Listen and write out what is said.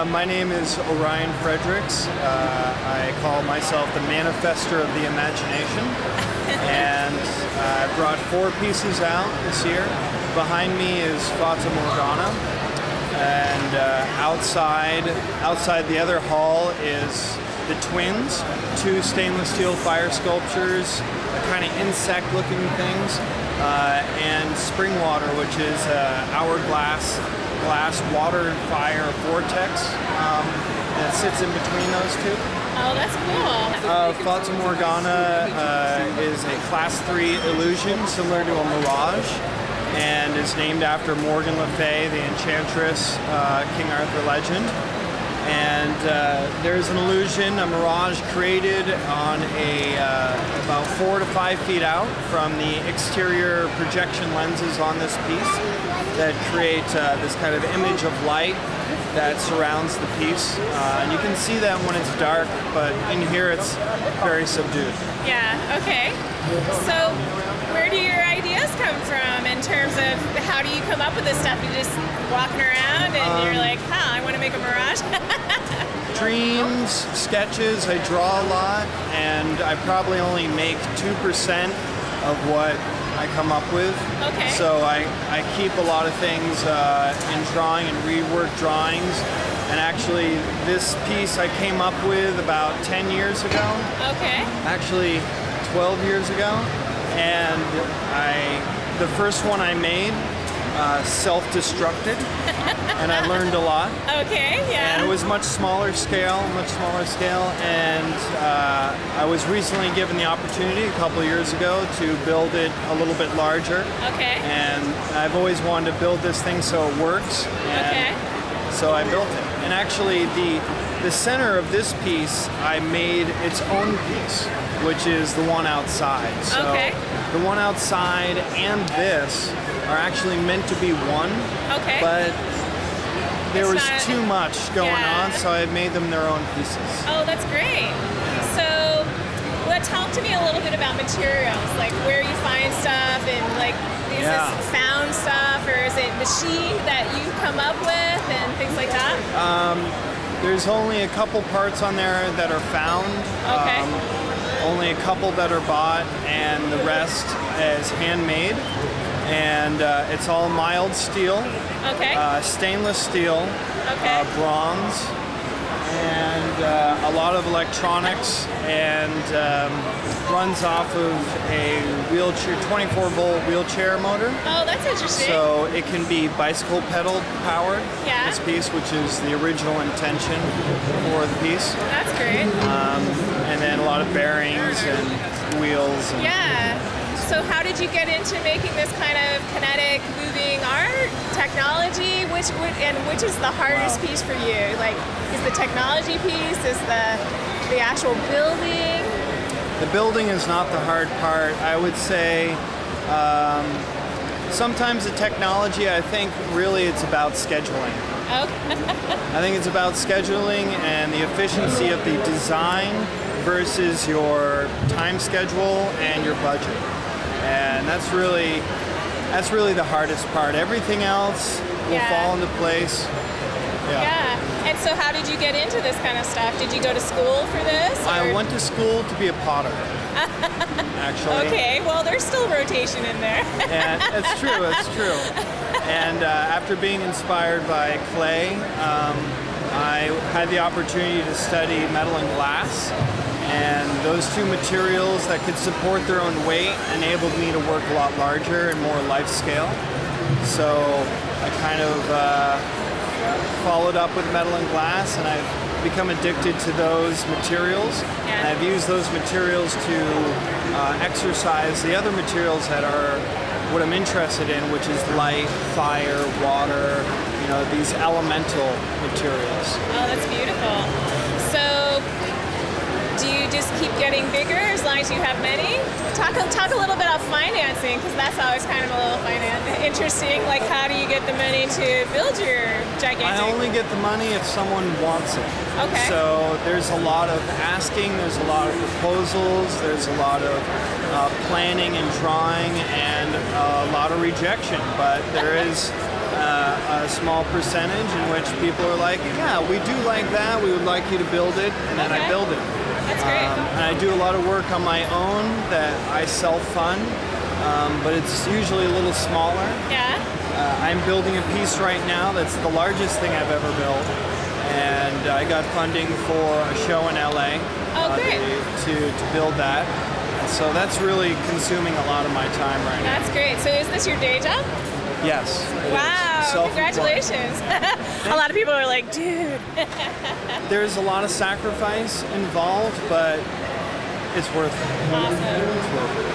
My name is Orion Fredericks. I call myself the manifester of the imagination, and I brought 4 pieces out this year. Behind me is Fata Morgana, and outside the other hall is the twins, 2 stainless steel fire sculptures, kind of insect-looking things, and spring water, which is hourglass water and fire vortex that sits in between those 2. Oh, that's cool. Fata Morgana is a Class 3 illusion similar to a mirage, and is named after Morgan Le Fay, the enchantress, King Arthur legend. And there's an illusion, a mirage created on about 4 to 5 feet out from the exterior projection lenses on this piece that create this kind of image of light that surrounds the piece. And you can see that when it's dark, but in here it's very subdued. Yeah, okay. So where do your ideas come from in terms of how do you come up with this stuff? You're just walking around and you're like, I want to make a mirage? Dreams, sketches, I draw a lot, and I probably only make 2% of what I come up with. Okay. So I keep a lot of things in drawing and rework drawings. And actually, this piece I came up with about 10 years ago. Okay. Actually, 12 years ago. And the first one I made self-destructed, and I learned a lot. Okay, yeah. And it was much smaller scale, and I was recently given the opportunity a couple of years ago to build it a little bit larger. Okay. And I've always wanted to build this thing so it works. Okay. So I built it. And actually, the center of this piece, I made its own piece, which is the one outside. So okay. The one outside and this are actually meant to be one. Okay. But there was too much going on, so I made them their own pieces. Oh, that's great. So, talk to me a little bit about materials, like where you find stuff, and like, is this found stuff, or is it machine that you come up with, and things like that? There's only a couple parts on there that are found. Okay. Only a couple that are bought, and the rest is handmade. And it's all mild steel, stainless steel, bronze, and a lot of electronics, and runs off of a wheelchair, 24-volt wheelchair motor. Oh, that's interesting. So it can be bicycle pedal powered, this piece, which is the original intention for the piece. That's great. And then a lot of bearings and wheels. And So how did you get into making this kind of kinetic moving art technology? Which is the hardest piece for you? Like, is the technology piece? Is the actual building? The building is not the hard part. I would say sometimes the technology, I think really it's about scheduling. Okay. I think it's about scheduling and the efficiency of the design versus your time schedule and your budget. And that's really the hardest part. Everything else will fall into place. Yeah. And so how did you get into this kind of stuff? Did you go to school for this? Or? I went to school to be a potter, actually. Okay, well there's still rotation in there. And it's true. And after being inspired by clay, I had the opportunity to study metal and glass. And those 2 materials that could support their own weight enabled me to work a lot larger and more life scale. So I kind of followed up with metal and glass, and I've become addicted to those materials. And I've used those materials to exercise the other materials that are what I'm interested in, which is light, fire, water, these elemental materials. Oh, that's beautiful. So do you just keep getting bigger as long as you have many? Talk a little bit about financing, because that's always kind of a little interesting. Like, how do you get the money to build your gigantic? I only get the money if someone wants it. Okay. So there's a lot of asking, there's a lot of proposals, there's a lot of planning and drawing, and a lot of rejection. But there is a a small percentage in which people are like, yeah, we do like that, we would like you to build it, and then I build it. That's great. And I do a lot of work on my own that I self-fund, but it's usually a little smaller. Yeah. I'm building a piece right now that's the largest thing I've ever built, and I got funding for a show in LA to build that. And so that's really consuming a lot of my time right now. That's great. So is this your day job? Yes. Wow, congratulations. A lot of people are like, dude. There's a lot of sacrifice involved, but it's worth it. Awesome. It's worth it.